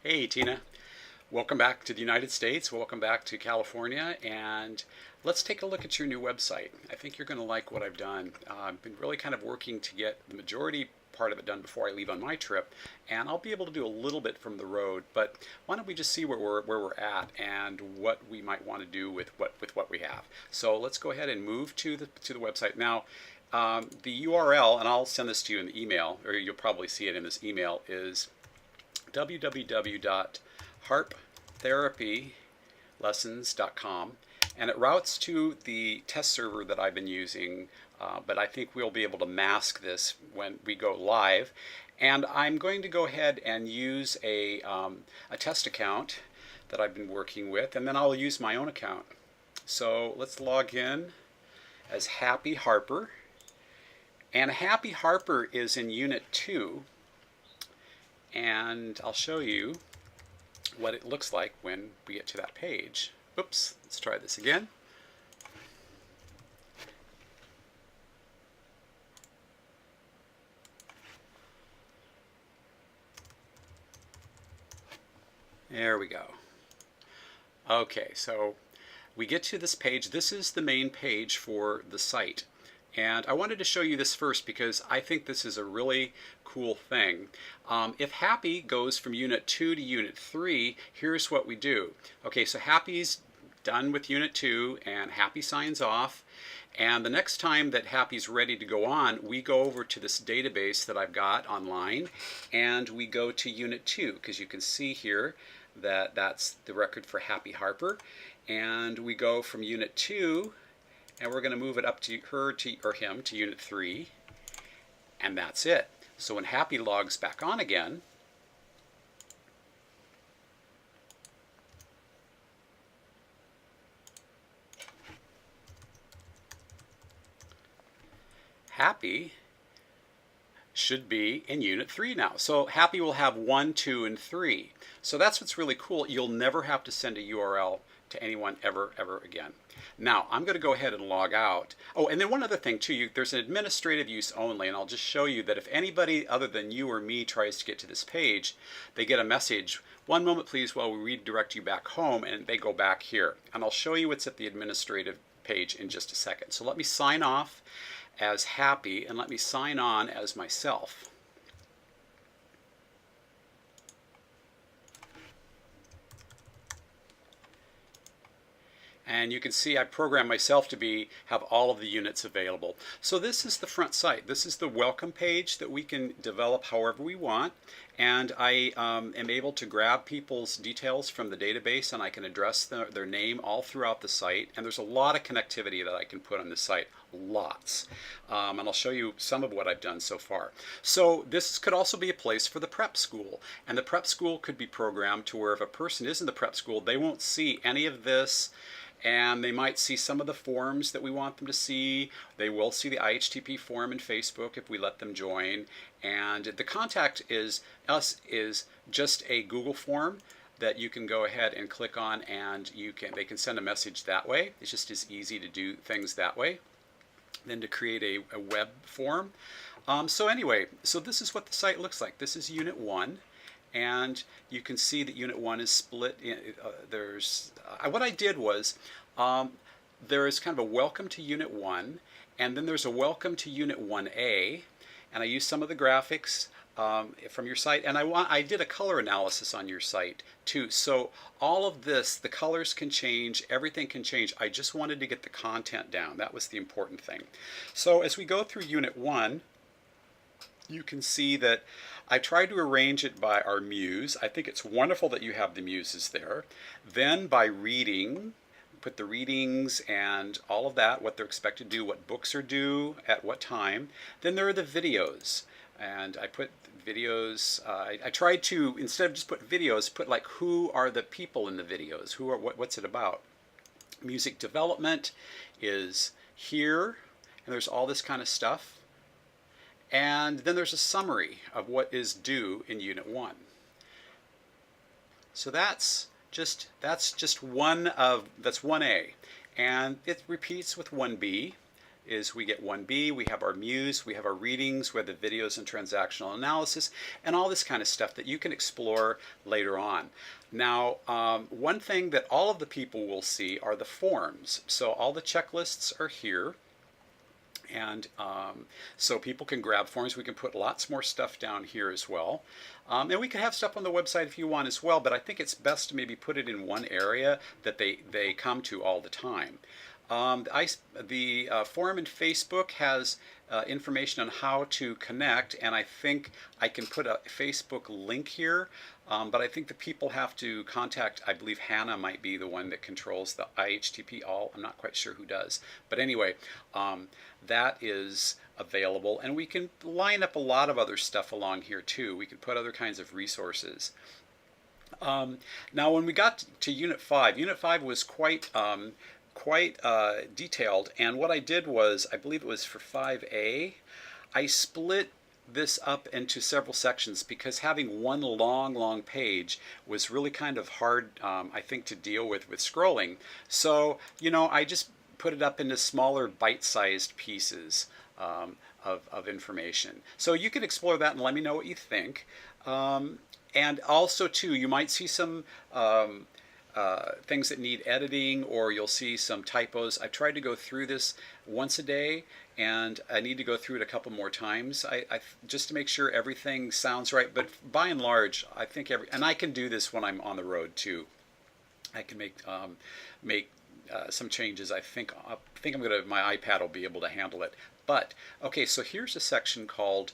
Hey Tina, welcome back to the United States, welcome back to California, and let's take a look at your new website. I think you're going to like what I've done. I've been really kind of working to get the majority part of it done before I leave on my trip, and I'll be able to do a little bit from the road, but why don't we just see where we're at and what we might want to do with what we have. So let's go ahead and move to the website. Now, the URL, and I'll send this to you in the email, or you'll probably see it in this email, is www.harptherapylessons.com, and it routes to the test server that I've been using, but I think we'll be able to mask this when we go live. And I'm going to go ahead and use a test account that I've been working with, and then I'll use my own account. So let's log in as Happy Harper, and Happy Harper is in Unit 2. And I'll show you what it looks like when we get to that page. Oops, let's try this again. There we go. Okay, so we get to this page. This is the main page for the site. And I wanted to show you this first because I think this is a really cool thing. If Happy goes from Unit 2 to Unit 3, here's what we do. Okay, so Happy's done with Unit 2 and Happy signs off. And the next time that Happy's ready to go on, we go over to this database that I've got online and we go to Unit 2 because you can see here that that's the record for Happy Harper. And we go from Unit 2 and we're going to move it up to him to Unit 3, and that's it. So when Happy logs back on again, Happy should be in Unit 3 now. So Happy will have 1, 2, and 3. So that's what's really cool. You'll never have to send a URL to anyone ever again. Now, I'm going to go ahead and log out. Oh, and then one other thing too, there's an administrative use only, and I'll just show you that if anybody other than you or me tries to get to this page, they get a message, "One moment please while we redirect you back home," and they go back here. And I'll show you what's at the administrative page in just a second. So let me sign off as Happy and let me sign on as myself. And you can see I programmed myself to have all of the units available. So this is the front site. This is the welcome page that we can develop however we want. And I am able to grab people's details from the database and I can address their name all throughout the site. And there's a lot of connectivity that I can put on the site. Lots. And I'll show you some of what I've done so far. So this could also be a place for the prep school. And the prep school could be programmed to where if a person is in the prep school, they won't see any of this. And they might see some of the forms that we want them to see. They will see the IHTP form in Facebook if we let them join. And the contact is just a Google form that you can go ahead and click on, and they can send a message that way. It's just as easy to do things that way than to create a web form. So anyway, so this is what the site looks like. This is Unit 1. And you can see that Unit 1 is split. What I did was, there is kind of a welcome to Unit 1, and then there's a welcome to Unit 1A, and I used some of the graphics from your site, and I did a color analysis on your site too. So all of this, the colors can change, everything can change. I just wanted to get the content down. That was the important thing. So as we go through Unit 1, you can see that I tried to arrange it by our muse. I think it's wonderful that you have the muses there. Then by reading, put the readings and all of that, what they're expected to do, what books are due, at what time. Then there are the videos. And I put videos, I tried to, instead of just put videos, put like who are the people in the videos, what's it about. Music development is here, and there's all this kind of stuff. And then there's a summary of what is due in Unit 1. So that's just 1A, and it repeats with 1B. is we get 1B, we have our Muse, we have our readings, we have the videos and transactional analysis, and all this kind of stuff that you can explore later on. Now, one thing that all of the people will see are the forms. So all the checklists are here. And so people can grab forms. We can put lots more stuff down here as well. And we can have stuff on the website if you want as well, but I think it's best to maybe put it in one area that they come to all the time. The forum in Facebook has information on how to connect, and I think I can put a Facebook link here, but I think the people have to contact, I believe Hannah might be the one that controls the IHTP all. I'm not quite sure who does. But anyway, that is available, and we can line up a lot of other stuff along here too. We can put other kinds of resources. Now when we got to Unit 5, Unit 5 was quite detailed, and what I did was, I believe it was for 5A, I split this up into several sections because having one long page was really kind of hard, I think, to deal with scrolling. So, you know, I just put it up into smaller bite-sized pieces of information. So you can explore that and let me know what you think. And also, too, you might see some things that need editing, or you'll see some typos. I've tried to go through this once a day, and I need to go through it a couple more times just to make sure everything sounds right. But by and large, I think and I can do this when I'm on the road too. I can make some changes. I think my iPad will be able to handle it. But okay, so here's a section called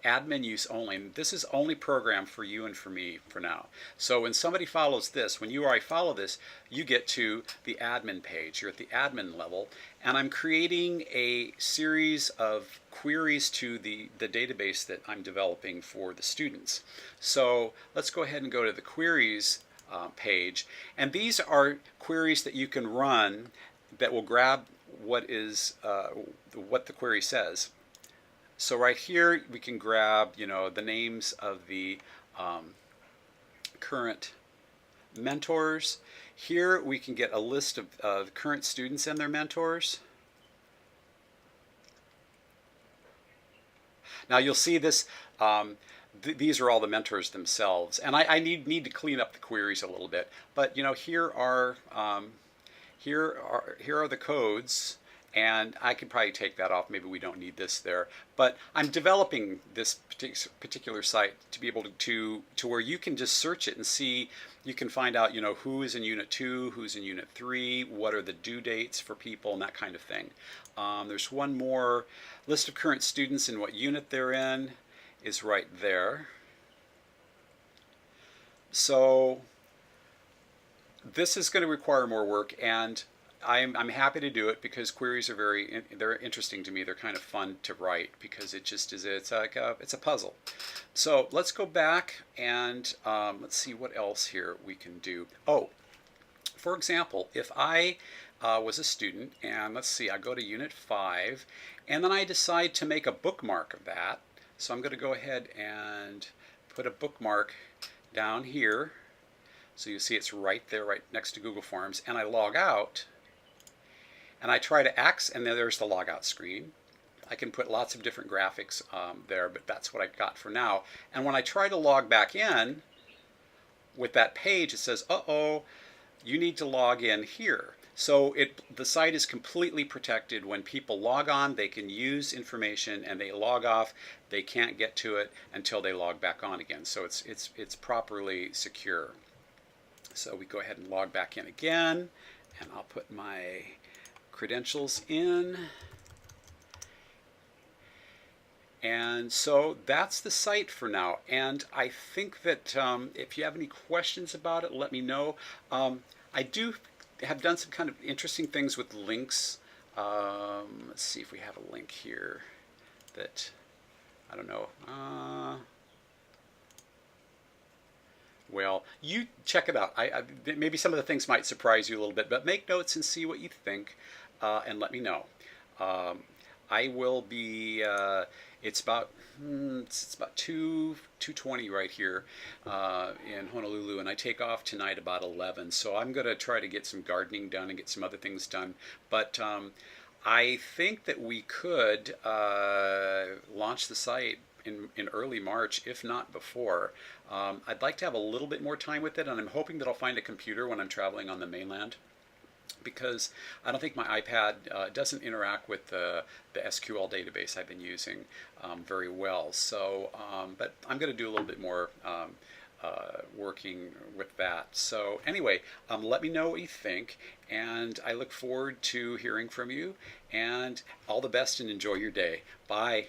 admin use only, and this is only programmed for you and for me for now. So when somebody follows this, when you or I follow this, you get to the admin page. You're at the admin level, and I'm creating a series of queries to the database that I'm developing for the students. So let's go ahead and go to the queries page, and these are queries that you can run that will grab what the query says. So right here we can grab, you know, the names of the current mentors. Here we can get a list of current students and their mentors. Now you'll see this. These are all the mentors themselves, and I need to clean up the queries a little bit. But you know, here are the codes. And I could probably take that off. Maybe we don't need this there. But I'm developing this particular site to be able to where you can just search it and see. You can find out, you know, who is in Unit 2, who's in Unit 3, what are the due dates for people, and that kind of thing. There's one more list of current students and what unit they're in is right there. So this is going to require more work, and I'm happy to do it because queries are they're interesting to me. They're kind of fun to write because it just is, it's a puzzle. So let's go back and let's see what else here we can do. Oh, for example, if I was a student, and let's see, I go to Unit 5, and then I decide to make a bookmark of that. So I'm going to go ahead and put a bookmark down here. So you see it's right there, right next to Google Forms, and I log out. And I try to access, and then there's the logout screen. I can put lots of different graphics there, but that's what I've got for now. And when I try to log back in with that page, it says, uh-oh, you need to log in here. So the site is completely protected. When people log on, they can use information, and they log off, they can't get to it until they log back on again. So it's properly secure. So we go ahead and log back in again, and I'll put my credentials in. And so that's the site for now. And I think that if you have any questions about it, let me know. I have done some kind of interesting things with links. Let's see if we have a link here that, I don't know. Well, you check it out. Maybe some of the things might surprise you a little bit, but make notes and see what you think, and let me know. I will be. It's about 2:20 right here in Honolulu, and I take off tonight about 11. So I'm going to try to get some gardening done and get some other things done. But I think that we could launch the site in early March, if not before. I'd like to have a little bit more time with it, and I'm hoping that I'll find a computer when I'm traveling on the mainland, because I don't think my iPad doesn't interact with the SQL database I've been using very well. So, but I'm going to do a little bit more working with that. So anyway, let me know what you think, and I look forward to hearing from you, and all the best and enjoy your day. Bye.